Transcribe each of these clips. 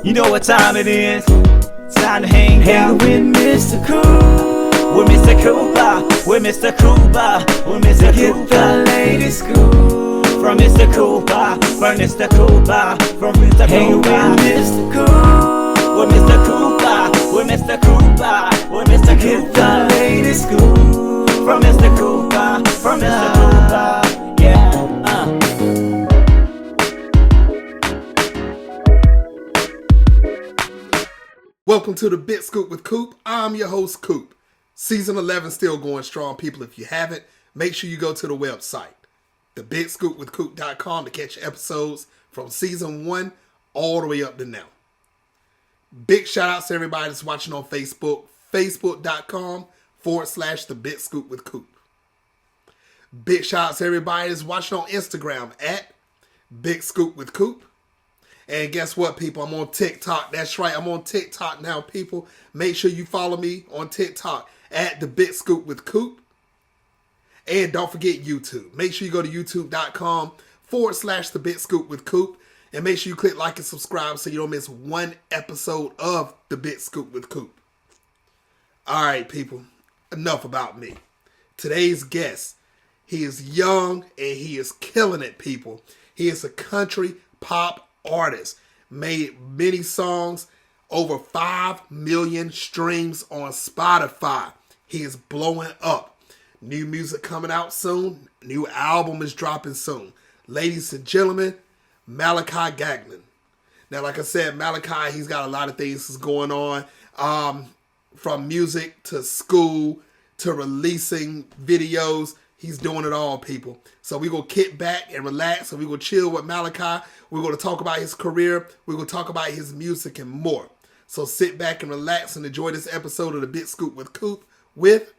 You know what time it is. It's time to hang out with Mr. Coop. With Mr. Cooper. With Mr. Cooper. With Mr. Cooper. Get the latest scoop. From Mr. Cooper. From Mr. Cooper. From Mr. Cooper. Hang with Mr. Coop. With Mr. Cooper. With Mr. Cooper. With Mr. Cooper. Get the latest scoop. From Mr. Cooper. From Mr. Cooper. Yeah. Welcome to the Bit Scoop with Coop. I'm your host, Coop. Season 11 still going strong, people. If you haven't, make sure you go to the website, thebitscoopwithcoop.com, to catch episodes from season 1 all the way up to now. Big shout outs to everybody that's watching on Facebook, facebook.com/thebitscoopwithcoop. Big shout outs to everybody that's watching on Instagram at Big Scoop with Coop. And guess what, people? I'm on TikTok. That's right. I'm on TikTok now, people. Make sure you follow me on TikTok at The Bit Scoop with Coop. And don't forget YouTube. Make sure you go to youtube.com/The Bit Scoop with Coop. And make sure you click like and subscribe so you don't miss one episode of The Bit Scoop with Coop. All right, people. Enough about me. Today's guest, he is young and he is killing it, people. He is a country pop artist, made many songs, over 5 million streams on Spotify. He is blowing up. New music coming out soon. New album is dropping soon. Ladies and gentlemen, Malachi Gagnon. Now, like I said, Malachi, he's got a lot of things that's going on, from music to school to releasing videos. He's doing it all, people. So we're going to kick back and relax, and we're going to chill with Malachi. We're going to talk about his career. We're going to talk about his music and more. So sit back and relax and enjoy this episode of The Bit Scoop with Coop with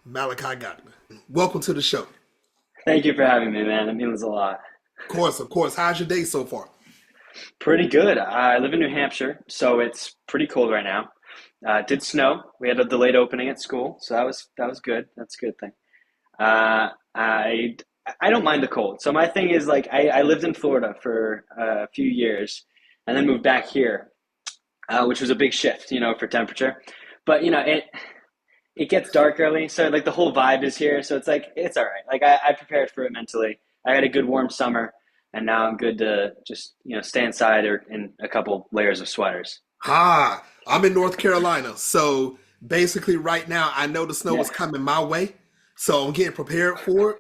Malachi Gagnon. Welcome to the show. Thank you for having me, man. It means a lot. Of course. How's your day so far? Pretty good. I live in New Hampshire, so it's pretty cold right now. It did snow. We had a delayed opening at school, so that was good. That's a good thing. I don't mind the cold. So my thing is, like, I lived in Florida for a few years and then moved back here, which was a big shift, for temperature. But, it gets dark early. So, like, the whole vibe is here. So it's like, it's all right. Like, I prepared for it mentally. I had a good warm summer, and now I'm good to just, stay inside or in a couple layers of sweaters. I'm in North Carolina. So basically right now, I know the snow is coming my way. So I'm getting prepared for it.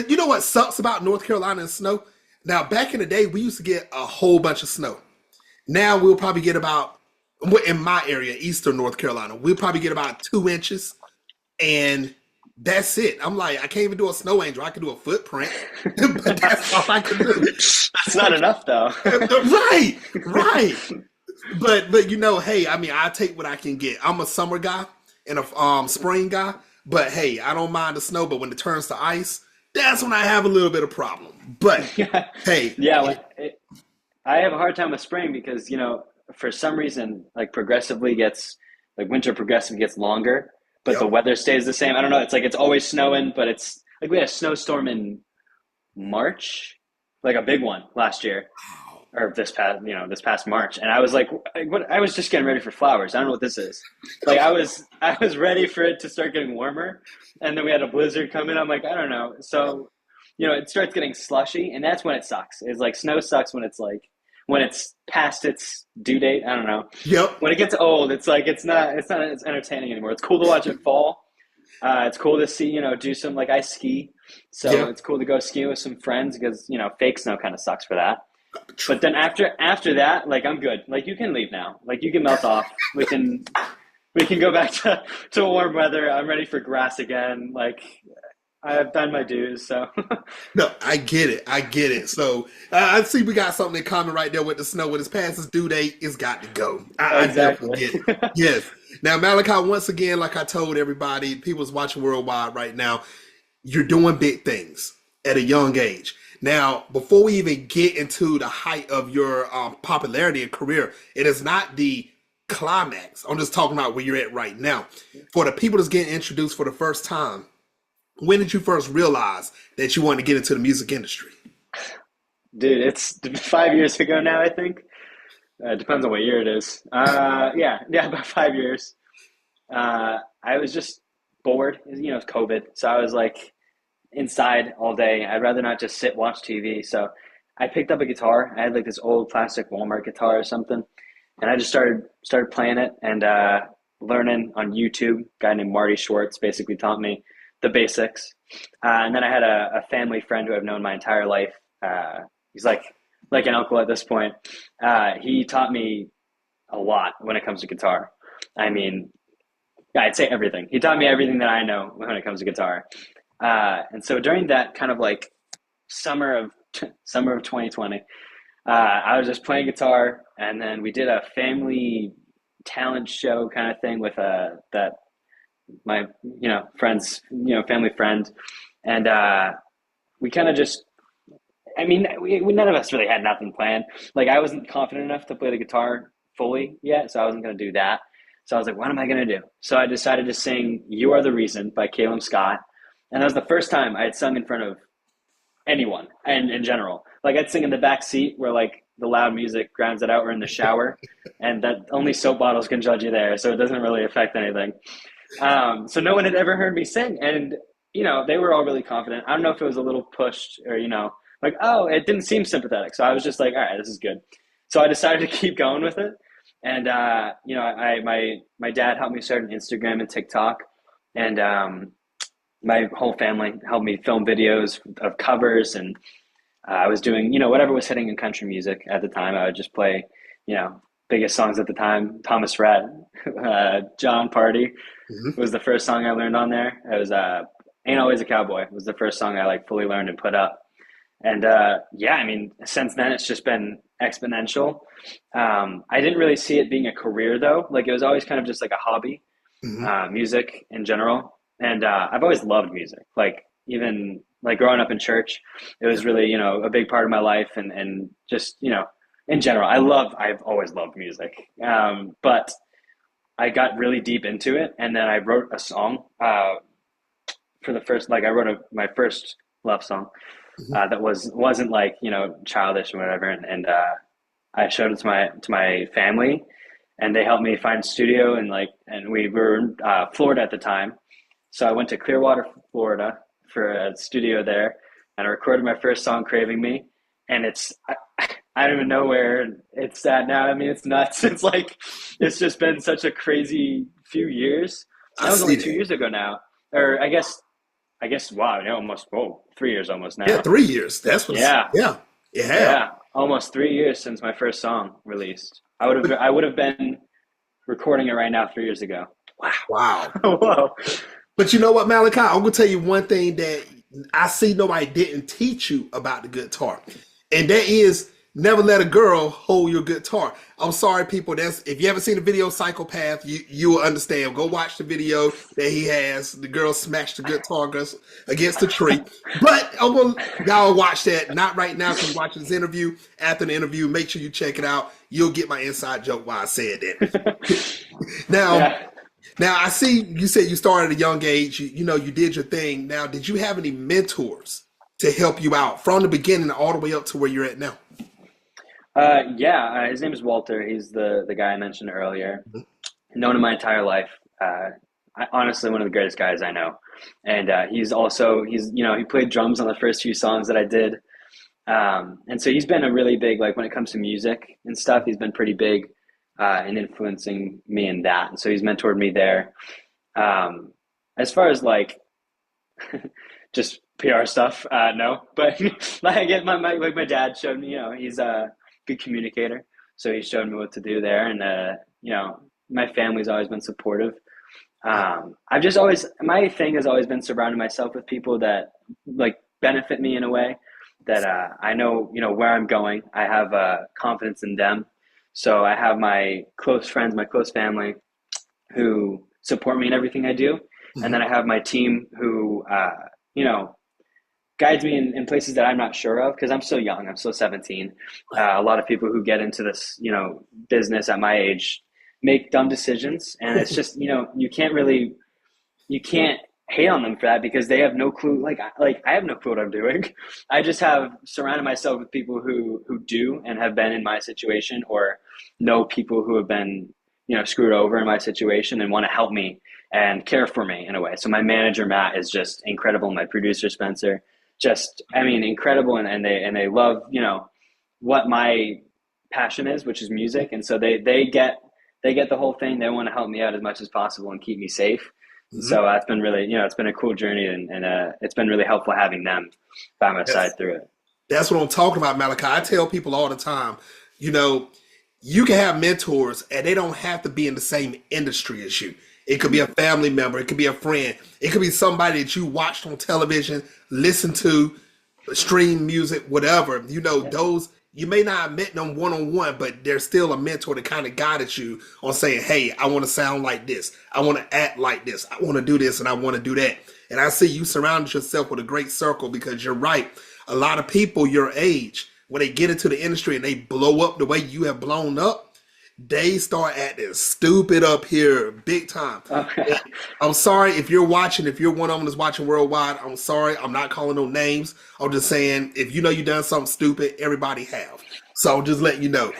You know what sucks about North Carolina and snow? Now, back in the day, we used to get a whole bunch of snow. Now we'll probably get about, in my area, Eastern North Carolina, we'll probably get about 2 inches. And that's it. I'm like, I can't even do a snow angel. I can do a footprint. But that's all I can do. That's not enough, though. Right. But hey, I mean, I take what I can get. I'm a summer guy and a spring guy. But hey, I don't mind the snow, but when it turns to ice, that's when I have a little bit of problem. But hey. Yeah, I have a hard time with spring because, for some reason, like winter progressively gets longer, but the weather stays the same. I don't know. It's like it's always snowing, but it's like we had a snowstorm in March, like a big one last year. Or this past March, and I was like, what? I was just getting ready for flowers. I don't know what this is. Like I was ready for it to start getting warmer, and then we had a blizzard come in. I'm like, I don't know. So, it starts getting slushy, and that's when it sucks. It's like snow sucks when it's past its due date. I don't know. Yep. When it gets old, it's like it's not as entertaining anymore. It's cool to watch it fall. It's cool to see do some, like, I ski, so it's cool to go skiing with some friends because fake snow kind of sucks for that. But then after that, like, I'm good. Like, you can leave now. Like, you can melt off. We can go back to warm weather. I'm ready for grass again. Like, I've done my dues, so. No, I get it. So I see we got something in common right there with the snow. When it's past its due date, it's got to go. I definitely get it. Yes. Now, Malachi, once again, like I told everybody, people's watching worldwide right now, you're doing big things at a young age. Now, before we even get into the height of your popularity and career, it is not the climax. I'm just talking about where you're at right now. For the people that's getting introduced for the first time, when did you first realize that you wanted to get into the music industry? Dude, it's 5 years ago now, I think. It depends on what year it is. Yeah, about 5 years. I was just bored. It's COVID, so I was like inside all day. I'd rather not just sit watch TV. So I picked up a guitar. I had like this old plastic Walmart guitar or something, and I just started playing it and learning on YouTube. A guy named Marty Schwartz basically taught me the basics, and then I had a family friend who I've known my entire life. He's like an uncle at this point. He taught me a lot when it comes to guitar. I mean, yeah, I'd say everything. He taught me everything that I know when it comes to guitar. And so during that kind of like summer of 2020, I was just playing guitar, and then we did a family talent show kind of thing with that my friends, family friend, and we kind of just. I mean, we none of us really had nothing planned. Like, I wasn't confident enough to play the guitar fully yet, so I wasn't going to do that. So I was like, what am I going to do? So I decided to sing "You Are the Reason" by Caleb Scott, and that was the first time I had sung in front of anyone, and in general. Like, I'd sing in the back seat where like the loud music grounds it out, or in the shower, and that only soap bottles can judge you there, so it doesn't really affect anything. So no one had ever heard me sing, and they were all really confident. I don't know if it was a little pushed, or like, oh, it didn't seem sympathetic. So I was just like, all right, this is good. So I decided to keep going with it. And, my dad helped me start an Instagram and TikTok, and my whole family helped me film videos of covers. And I was doing, whatever was hitting in country music at the time. I would just play, biggest songs at the time. Thomas Rhett, John Party was the first song I learned on there. It was Ain't Always a Cowboy was the first song I like fully learned and put up. And I mean, since then it's just been exponential. I didn't really see it being a career though. Like, it was always kind of just like a hobby, music in general. And I've always loved music. Like, even like growing up in church, it was really, a big part of my life, and just, in general, I've always loved music. But I got really deep into it, and then I wrote a song for the first, like I wrote my first love song. That wasn't like childish or whatever, and I showed it to my family, and they helped me find a studio, and we were in Florida at the time, so I went to Clearwater, Florida for a studio there, and I recorded my first song, "Craving Me," and I don't even know where it's at now. I mean, it's nuts. It's like it's just been such a crazy few years. That was only 2 years ago now, or I guess, wow, almost 3 years almost now. Yeah, 3 years. That's what. Yeah, almost 3 years since my first song released. I would have been recording it right now 3 years ago. Wow. Whoa. But you know what, Malachi? I'm gonna tell you one thing that I see nobody didn't teach you about the guitar, and that is never let a girl hold your guitar. I'm sorry, people. If you haven't seen the video Psychopath, you will understand. Go watch the video that he has. The girl smashed the guitar against the tree. But y'all watch that. Not right now, because you're watching this interview. After the interview, make sure you check it out. You'll get my inside joke why I said that. Now I see you said you started at a young age. You did your thing. Now, did you have any mentors to help you out from the beginning all the way up to where you're at now? His name is Walter. He's the guy I mentioned earlier. Known him my entire life. Honestly, one of the greatest guys I know. And he played drums on the first few songs that I did. And so he's been a really big, like when it comes to music and stuff, he's been pretty big in influencing me in that. And so he's mentored me there. As far as like just PR stuff, no. But like my dad showed me, he's a good communicator. So he showed me what to do there. And, my family's always been supportive. My thing has always been surrounding myself with people that like benefit me in a way that I know, where I'm going. I have confidence in them. So I have my close friends, my close family who support me in everything I do. And then I have my team who, guides me in places that I'm not sure of, because I'm still young. I'm still 17. A lot of people who get into this, business at my age make dumb decisions. And it's just, you can't hate on them for that, because they have no clue. Like I have no clue what I'm doing. I just have surrounded myself with people who do and have been in my situation, or know people who have been, screwed over in my situation and want to help me and care for me in a way. So my manager, Matt, is just incredible. My producer, Spencer, just, I mean, incredible. And they love, what my passion is, which is music. And so they get the whole thing. They want to help me out as much as possible and keep me safe. Mm-hmm. So that's been really, it's been a cool journey, and it's been really helpful having them by my side through it. That's what I'm talking about, Malachi. I tell people all the time, you can have mentors and they don't have to be in the same industry as you. It could be a family member. It could be a friend. It could be somebody that you watched on television, listen to, stream music, whatever. Those, you may not have met them one-on-one, but they're still a mentor that kind of guided you on saying, hey, I want to sound like this. I want to act like this. I want to do this and I want to do that. And I see you surrounded yourself with a great circle, because you're right. A lot of people your age, when they get into the industry and they blow up the way you have blown up, they start acting stupid up here big time. Okay. I'm sorry if you're watching, if you're one of them that's watching worldwide, I'm sorry. I'm not calling no names. I'm just saying, if you know you done something stupid, everybody have. So I'm just letting you know.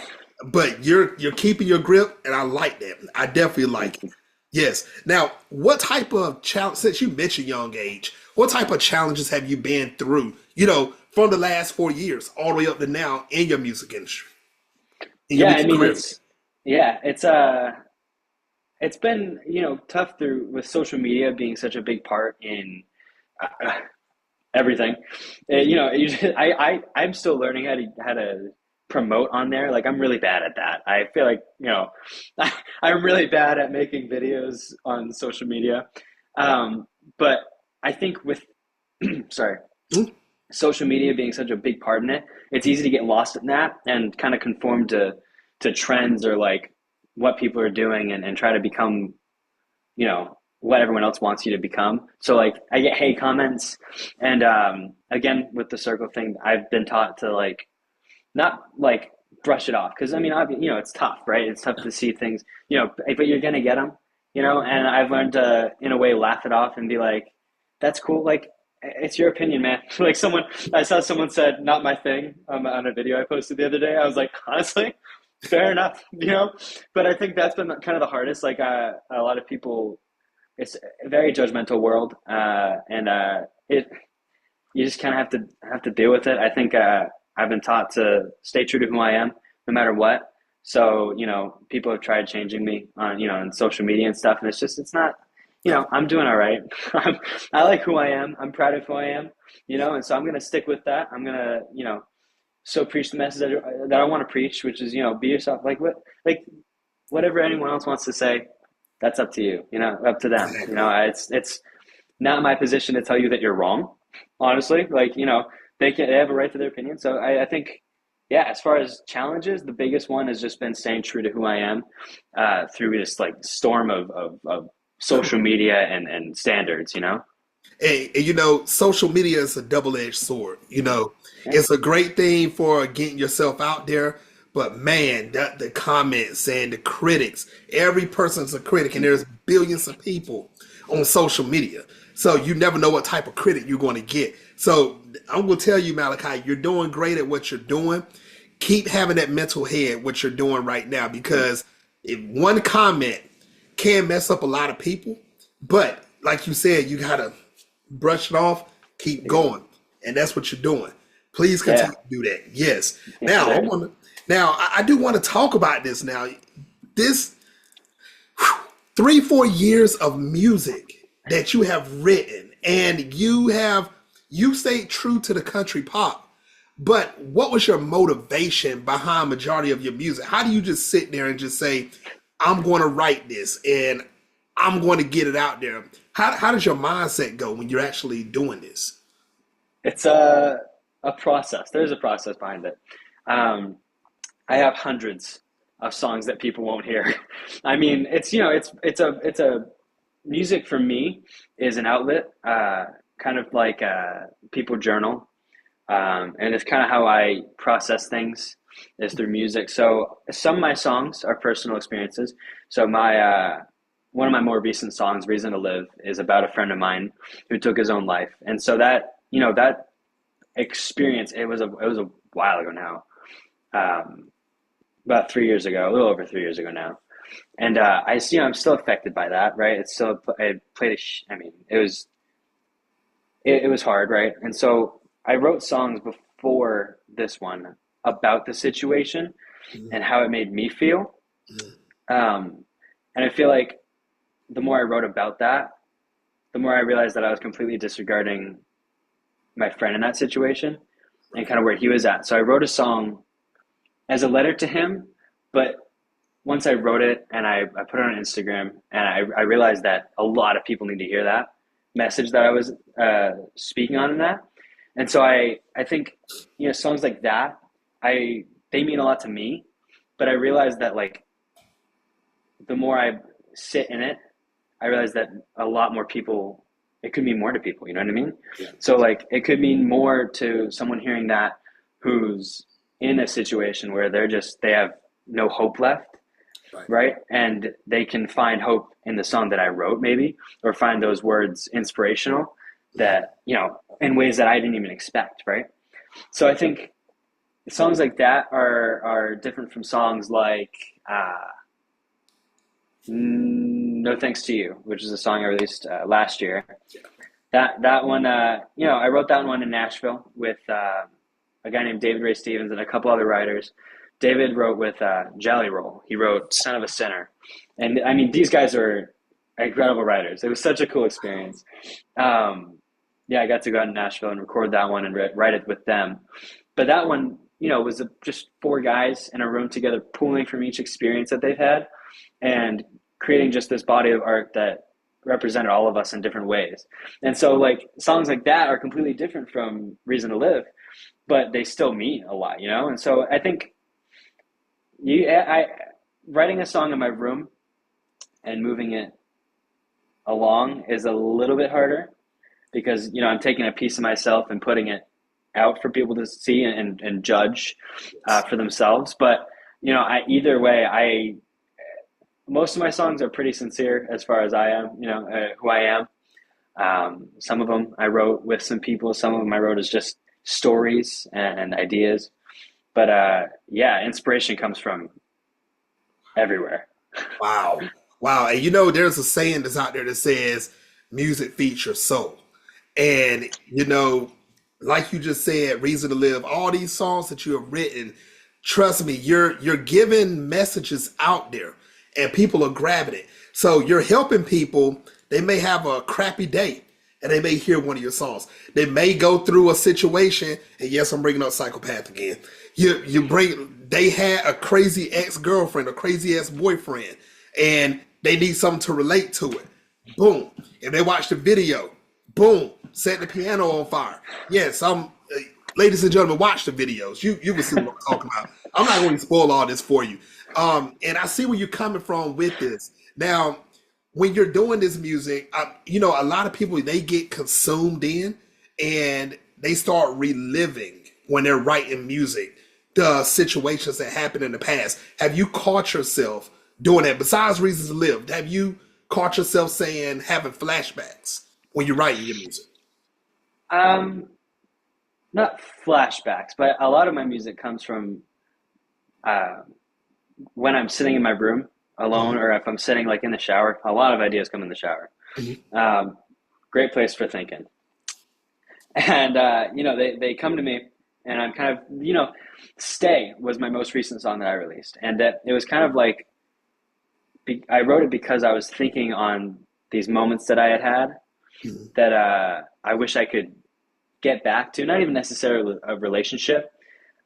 But you're keeping your grip, and I like that. I definitely like it. Yes. Now, what type of challenge, since you mentioned young age, what type of challenges have you been through, from the last 4 years all the way up to now in your music industry? It's been, tough with social media being such a big part in everything. I'm still learning how to promote on there. Like, I'm really bad at that. I feel like, I'm really bad at making videos on social media. But I think with, sorry, social media being such a big part in it, it's easy to get lost in that and kind of conform to trends or like what people are doing, and try to become, what everyone else wants you to become. So like, I get hate comments, and again, with the circle thing, I've been taught to like, not like brush it off. Cause I mean, it's tough, right? It's tough to see things, but you're going to get them, and I've learned to, in a way, laugh it off and be like, that's cool. Like, it's your opinion, man. Like, I saw someone said, not my thing, on a video I posted the other day. I was like, honestly, fair enough, but I think that's been kind of the hardest. Like, a lot of people, it's a very judgmental world. You just kind of have to deal with it. I think, I've been taught to stay true to who I am, no matter what. So, people have tried changing me on, on social media and stuff. And it's not, I'm doing all right. I like who I am. I'm proud of who I am, and so I'm going to stick with that. I'm going to, so preach the message that I want to preach, which is, be yourself. Like whatever anyone else wants to say, that's up to you, up to them. It's not my position to tell you that you're wrong, honestly. Like, they have a right to their opinion. So I think, as far as challenges, the biggest one has just been staying true to who I am through this like storm of social media and standards, And social media is a double-edged sword. It's a great thing for getting yourself out there, but man, the comments and the critics, every person's a critic, and there's billions of people on social media. So you never know what type of critic you're going to get. So I'm going to tell you, Malachi, you're doing great at what you're doing. Keep having that mental head, what you're doing right now, because if one comment can mess up a lot of people, but like you said, you got to brush it off, keep going. And that's what you're doing. Please continue to do that. Yes. Now, I do want to talk about this now. This 3-4 years of music that you have written, and you stayed true to the country pop. But what was your motivation behind majority of your music? How do you just sit there and just say, I'm going to write this and I'm going to get it out there? How does your mindset go when you're actually doing this? It's a process. There's a process behind it. I have hundreds of songs that people won't hear. I mean, it's a music for me is an outlet, kind of like people journal. And it's kind of how I process things is through music. So some of my songs are personal experiences. So one of my more recent songs, Reason to Live, is about a friend of mine who took his own life. And so that experience, it was a while ago now. about 3 years ago, a little over 3 years ago now. And I see, I'm still affected by that, right? It's still, I played I mean, it was hard, right? And so I wrote songs before this one about the situation and how it made me feel. And I feel like the more I wrote about that, the more I realized that I was completely disregarding my friend in that situation and kind of where he was at. So I wrote a song as a letter to him, but once I wrote it and I put it on Instagram, and I realized that a lot of people need to hear that message that I was speaking on in that. And so I think, you know, songs like that, they mean a lot to me, but I realized that like the more I sit in it, I realized that a lot more people, it could mean more to people, you know what I mean? Yeah. So like it could mean more to someone hearing that who's in a situation where they have no hope left. Right. And they can find hope in the song that I wrote, maybe, or find those words inspirational that, you know, in ways that I didn't even expect. Right. So I think songs like that are different from songs like No Thanks to You, which is a song I released last year. That one, you know, I wrote that one in Nashville with a guy named David Ray Stevens and a couple other writers. David wrote with Jelly Roll. He wrote Son of a Sinner. And I mean, these guys are incredible writers. It was such a cool experience. Yeah, I got to go out to Nashville and record that one and write it with them. But that one, you know, was just four guys in a room together, pulling from each experience that they've had and creating just this body of art that represented all of us in different ways. And so like songs like that are completely different from Reason to Live, but they still mean a lot, you know? And so I think writing a song in my room and moving it along is a little bit harder because, you know, I'm taking a piece of myself and putting it out for people to see and judge for themselves. But, you know, either way, most of my songs are pretty sincere as far as I am, you know, who I am. Some of them I wrote with some people. Some of them I wrote as just stories and ideas. But yeah, inspiration comes from everywhere. Wow. Wow. And you know, there's a saying that's out there that says music feeds your soul. And, you know, like you just said, Reason to Live, all these songs that you have written, trust me, you're giving messages out there and people are grabbing it. So you're helping people. They may have a crappy day and they may hear one of your songs. They may go through a situation, and yes, I'm bringing up Psychopath again. They had a crazy ex-girlfriend, a crazy ex-boyfriend, and they need something to relate to it. Boom. If they watch the video, boom, set the piano on fire. Yes, ladies and gentlemen, watch the videos. You will see what I'm talking about. I'm not going to spoil all this for you. And I see where you're coming from with this. Now, when you're doing this music, you know, a lot of people, they get consumed in and they start reliving when they're writing music, the situations that happened in the past. Have you caught yourself doing that? Besides Reasons to Live, have you caught yourself having flashbacks when you're writing your music? Not flashbacks, but a lot of my music comes from when I'm sitting in my room alone, or if I'm sitting like in the shower. A lot of ideas come in the shower. Great place for thinking. And you know, they come to me, and I'm kind of, you know, Stay was my most recent song that I released, and that it was kind of like I wrote it because I was thinking on these moments that I had that I wish I could get back to, not even necessarily a relationship,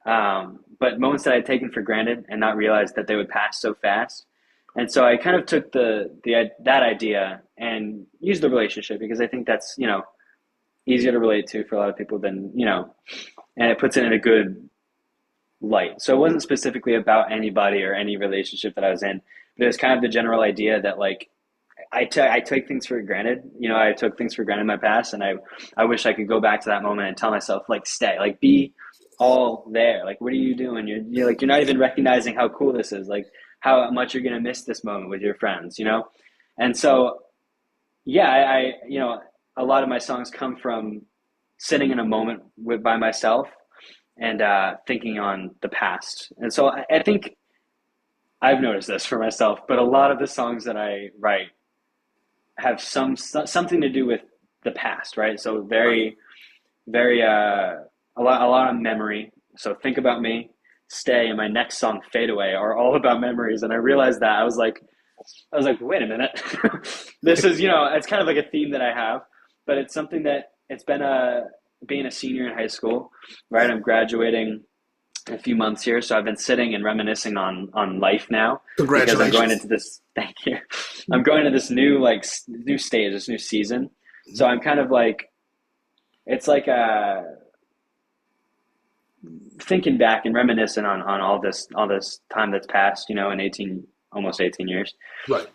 but moments that I had taken for granted and not realized that they would pass so fast. And so I kind of took that idea and used the relationship because I think that's, you know, easier to relate to for a lot of people than, you know, and it puts it in a good light. So it wasn't specifically about anybody or any relationship that I was in, but it was kind of the general idea that like I take things for granted. You know, I took things for granted in my past, and I wish I could go back to that moment and tell myself like, stay, like be all there. Like, what are you doing? You're like, you're not even recognizing how cool this is. Like how much you're going to miss this moment with your friends, you know? And so, yeah, I you know, a lot of my songs come from sitting in a moment by myself and thinking on the past. And so I think I've noticed this for myself, but a lot of the songs that I write have something to do with the past, right? So very, very a lot of memory. So Think About Me, Stay, and my next song, Fade Away, are all about memories. And I realized that I was like, wait a minute, this is, it's kind of like a theme that I have, but it's something that it's been being a senior in high school, right? I'm graduating in a few months here, so I've been sitting and reminiscing on life now. Congratulations. Because I'm going into this. Thank you. I'm going to this new new stage, this new season. So I'm kind of like, it's like thinking back and reminiscing on all this time that's passed, in almost 18 years, Right.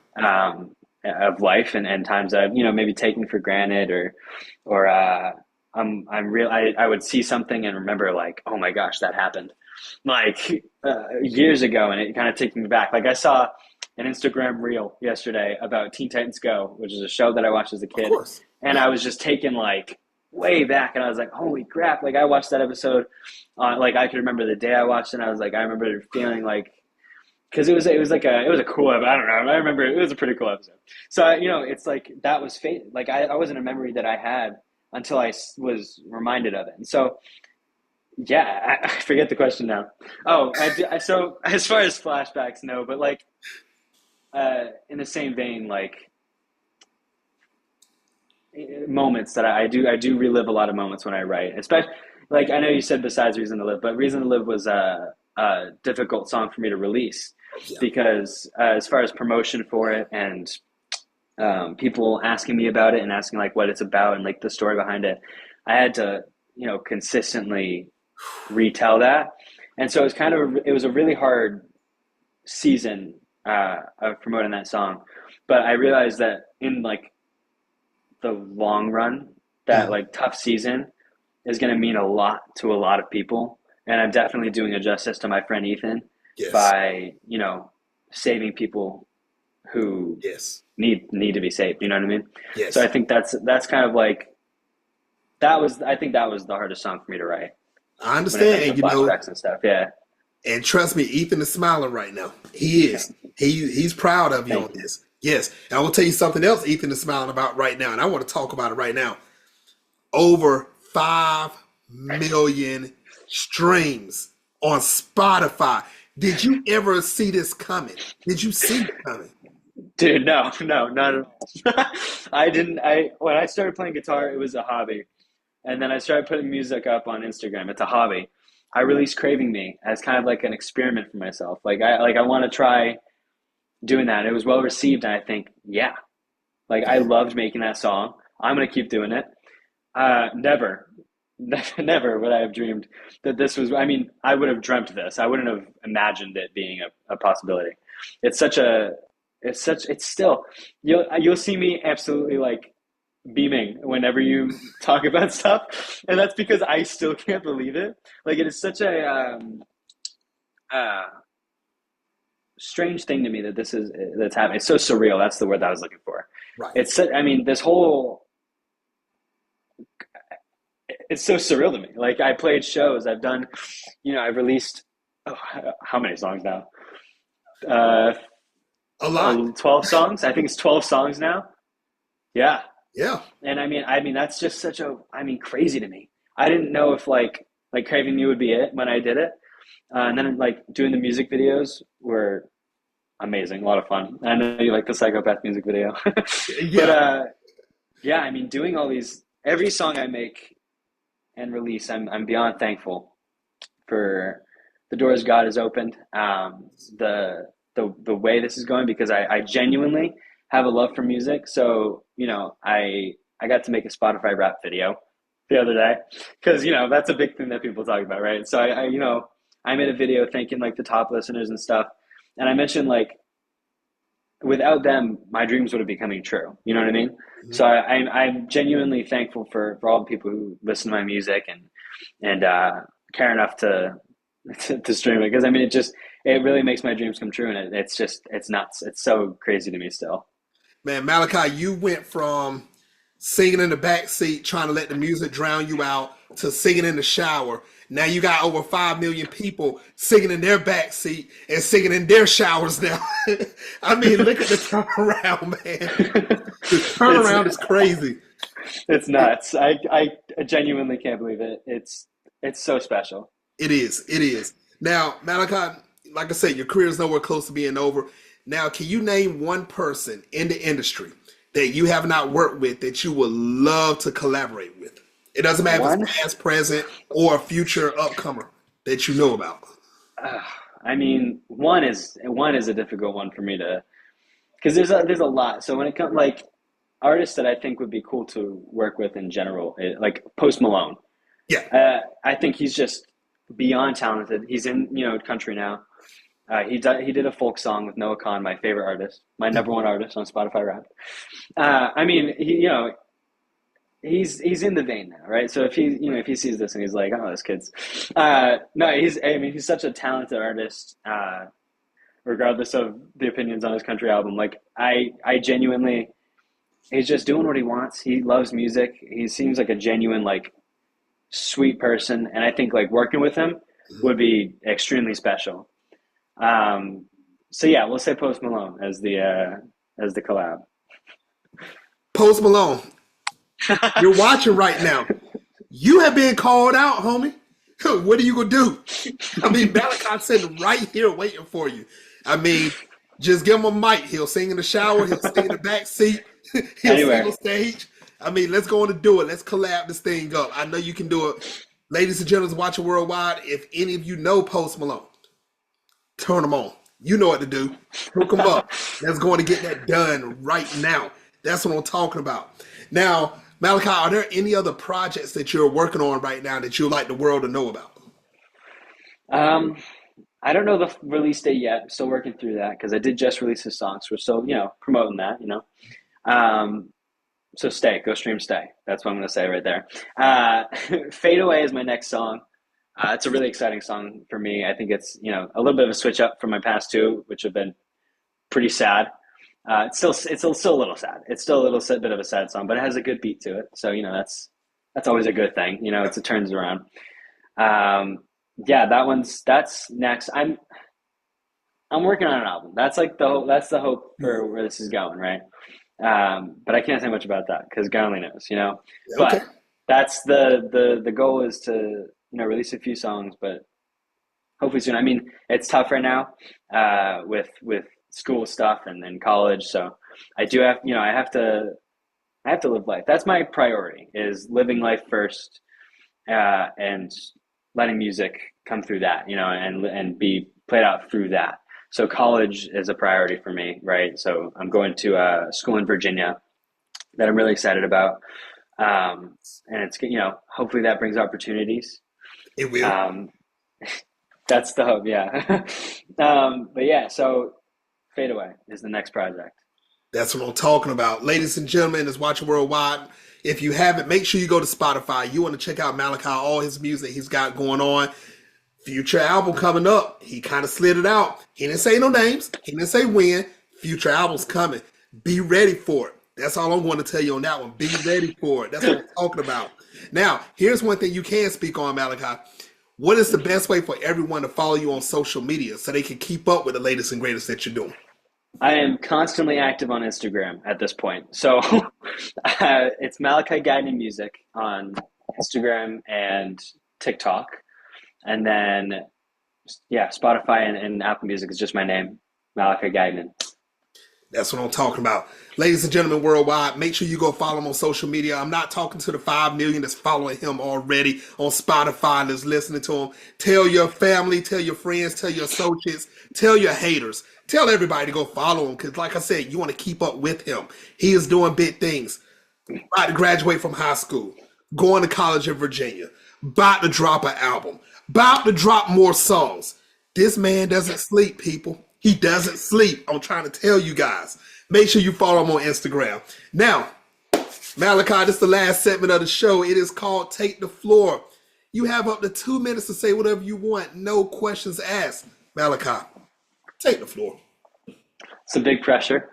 Of life and times that I've, maybe taken for granted or I would see something and remember like, oh my gosh, that happened like years ago, and it kind of takes me back. Like I saw an Instagram reel yesterday about Teen Titans Go, which is a show that I watched as a kid, and I was just taken like way back, and I was like, holy crap! Like I watched that episode, like I could remember the day I watched it. And I was like, I remember feeling like, because it was a cool episode. I don't know. I remember it was a pretty cool episode. So it's like that was fate. Like I wasn't a memory that I had until I was reminded of it. And so, yeah, I forget the question now. Oh, so as far as flashbacks, no, but like in the same vein, like moments that I do relive a lot of moments when I write, especially like I know you said besides Reason to Live, but Reason to Live was a difficult song for me to release because as far as promotion for it and people asking me about it and asking like what it's about and like the story behind it, I had to consistently retell that, and so it was a really hard season of promoting that song, but I realized that in like the long run, that like tough season is going to mean a lot to a lot of people, and I'm definitely doing a justice to my friend Ethan by saving people who need to be saved. You know what I mean? Yes. So I think that's kind of like I think that was the hardest song for me to write. I understand, and flashbacks and stuff. Yeah. And trust me, Ethan is smiling right now. He is. He's proud of you on this. Yes. And I will tell you something else Ethan is smiling about right now, and I want to talk about it right now. Over 5 million streams on Spotify. Did you ever see this coming? Did you see it coming? Dude, no, not at all. I didn't. When I started playing guitar, it was a hobby. And then I started putting music up on Instagram. It's a hobby. I released Craving Me as kind of like an experiment for myself. Like I want to try doing that. It was well received, and I think, yeah. Like I loved making that song. I'm gonna keep doing it. Never would I have dreamed that this was. I mean, I would have dreamt this. I wouldn't have imagined it being a possibility. It's still. You'll see me absolutely like beaming whenever you talk about stuff, and that's because I still can't believe it. Like it is such a strange thing to me that that's happening. It's so surreal. That's the word that I was looking for. Right. It's so surreal to me. Like I played shows. I've done, I've released how many songs now? A lot. 12 songs. I think it's 12 songs now. Yeah. Yeah. And I mean, that's just crazy to me. I didn't know if like Craving Me would be it when I did it. And then like doing the music videos were amazing. A lot of fun. I know you like the Psychopath music video. Yeah. But I mean, doing all these, every song I make and release, I'm beyond thankful for the doors God has opened. The way this is going, because I genuinely have a love for music. So, I got to make a Spotify rap video the other day because, that's a big thing that people talk about, right? So I made a video thanking like the top listeners and stuff. And I mentioned like, without them, my dreams would have been coming true. You know what I mean? Mm-hmm. So I'm genuinely thankful for all the people who listen to my music and care enough to stream it. Because I mean, it really makes my dreams come true. And it's nuts. It's so crazy to me still. Man, Malachi, you went from singing in the backseat, trying to let the music drown you out, to singing in the shower. Now you got over 5 million people singing in their back seat and singing in their showers now. I mean, look at the turnaround, man. The turnaround is crazy. It's nuts. I genuinely can't believe it. It's so special. It is. It is. Now, Malachi, like I said, your career is nowhere close to being over. Now, can you name one person in the industry that you have not worked with that you would love to collaborate with? It doesn't matter if it's past, present, or a future upcomer that you know about. I mean, one is a difficult one for me to, because there's a lot. So when it comes like artists that I think would be cool to work with in general, like Post Malone. Yeah. I think he's just beyond talented. He's in country now. He did a folk song with Noah Khan, my favorite artist, my number one artist on Spotify Rap. I mean, he's in the vein now, right? So if he sees this and he's like, oh, this kid's no, he's such a talented artist, regardless of the opinions on his country album. Like I genuinely, he's just doing what he wants. He loves music. He seems like a genuine, like, sweet person, and I think like working with him would be extremely special. So yeah, we'll say Post Malone as the collab. Post Malone, you're watching right now. You have been called out, homie. What are you gonna do? I mean, Malachi's sitting right here waiting for you. I mean, just give him a mic. He'll sing in the shower. He'll sing in the back seat. He'll sing on stage. I mean, let's go on and do it. Let's collab this thing up. I know you can do it. Ladies and gentlemen watching worldwide, if any of you know Post Malone, turn them on. You know what to do. Hook them up. Let's go on and get that done right now. That's what I'm talking about. Now, Malachi, are there any other projects that you're working on right now that you'd like the world to know about? I don't know the release date yet. I'm still working through that because I did just release a song, so we're still, promoting that, So go stream, stay. That's what I'm going to say right there. Fade Away is my next song. It's a really exciting song for me. I think it's, a little bit of a switch up from my past two, which have been pretty sad. It's still a little sad. It's still a little bit of a sad song, but it has a good beat to it. So, that's always a good thing. It turns around. Yeah, that's next. I'm working on an album. That's like that's the hope for where this is going, right? But I can't say much about that because God only knows, Okay. But that's the goal is to, release a few songs, but hopefully soon. I mean, it's tough right now, with school stuff and college. So I do have, I have to live life. That's my priority, is living life first, and letting music come through that, and be played out through that. So college is a priority for me, right? So I'm going to a school in Virginia that I'm really excited about. And it's, hopefully that brings opportunities. It will. That's the hope, yeah. But yeah, so Fade Away is the next project. That's what I'm talking about. Ladies and gentlemen that's watching worldwide, if you haven't, make sure you go to Spotify. You want to check out Malachi, all his music he's got going on. Future album coming up. He kind of slid it out. He didn't say no names. He didn't say when. Future album's coming. Be ready for it. That's all I'm going to tell you on that one. Be ready for it. That's what I'm talking about. Now, here's one thing you can speak on, Malachi. What is the best way for everyone to follow you on social media so they can keep up with the latest and greatest that you're doing? I am constantly active on Instagram at this point. So it's Malachi Gagnon Music on Instagram and TikTok. And then, yeah, Spotify and Apple Music is just my name, Malachi Gagnon. That's what I'm talking about. Ladies and gentlemen worldwide, make sure you go follow him on social media. I'm not talking to the 5 million that's following him already on Spotify that's listening to him. Tell your family, tell your friends, tell your associates, tell your haters. Tell everybody to go follow him because, like I said, you want to keep up with him. He is doing big things. About to graduate from high school, going to college in Virginia, about to drop an album, about to drop more songs. This man doesn't sleep, people. He doesn't sleep. I'm trying to tell you guys. Make sure you follow him on Instagram. Now, Malachi, this is the last segment of the show. It is called Take the Floor. You have up to 2 minutes to say whatever you want. No questions asked. Malachi, take the floor. Some big pressure.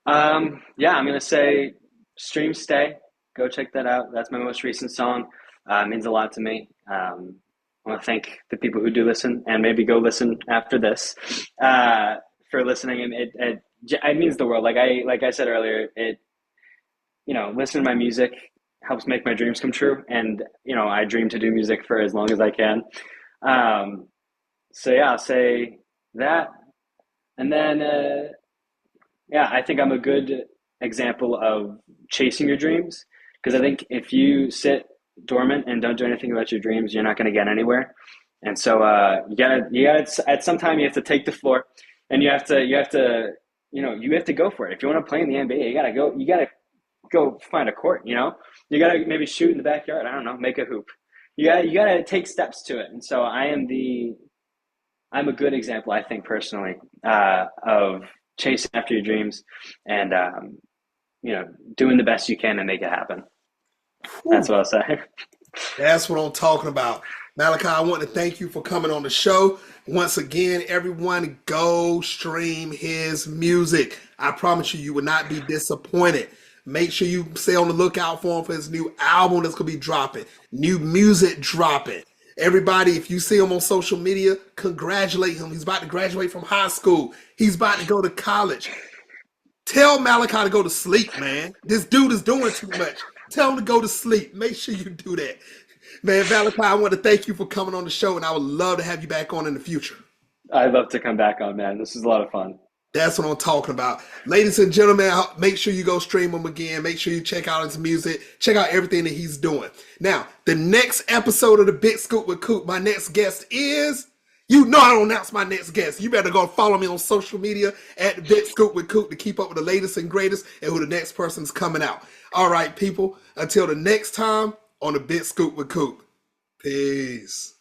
Yeah, I'm going to say stream, stay. Go check that out. That's my most recent song. It means a lot to me. I want to thank the people who do listen, and maybe go listen after this, for listening. And it means the world. Like I said earlier, listening to my music helps make my dreams come true. And I dream to do music for as long as I can. So yeah, I'll say that. And then I think I'm a good example of chasing your dreams, because I think if you sit dormant and don't do anything about your dreams, you're not going to get anywhere. And so you gotta at some time you have to take the floor, and you have to go for it. If you want to play in the NBA, you gotta go find a court. You gotta maybe shoot in the backyard. I don't know, make a hoop. You gotta take steps to it. And so I'm a good example, I think, personally, of chasing after your dreams and doing the best you can to make it happen. That's what I'll say. That's what I'm talking about. Malachi, I want to thank you for coming on the show. Once again, everyone, go stream his music. I promise you will not be disappointed. Make sure you stay on the lookout for him for his new album that's going to be dropping. New music dropping. Everybody, if you see him on social media, congratulate him. He's about to graduate from high school. He's about to go to college. Tell Malachi to go to sleep, man. This dude is doing too much. Tell him to go to sleep. Make sure you do that. Man, Malachi, I want to thank you for coming on the show, and I would love to have you back on in the future. I'd love to come back on, man. This is a lot of fun. That's what I'm talking about. Ladies and gentlemen, make sure you go stream him again. Make sure you check out his music. Check out everything that he's doing. Now, the next episode of the Big Scoop with Coop, my next guest is... I don't announce my next guest. You better go follow me on social media at the Big Scoop with Coop to keep up with the latest and greatest and who the next person's coming out. All right, people. Until the next time on the Big Scoop with Coop. Peace.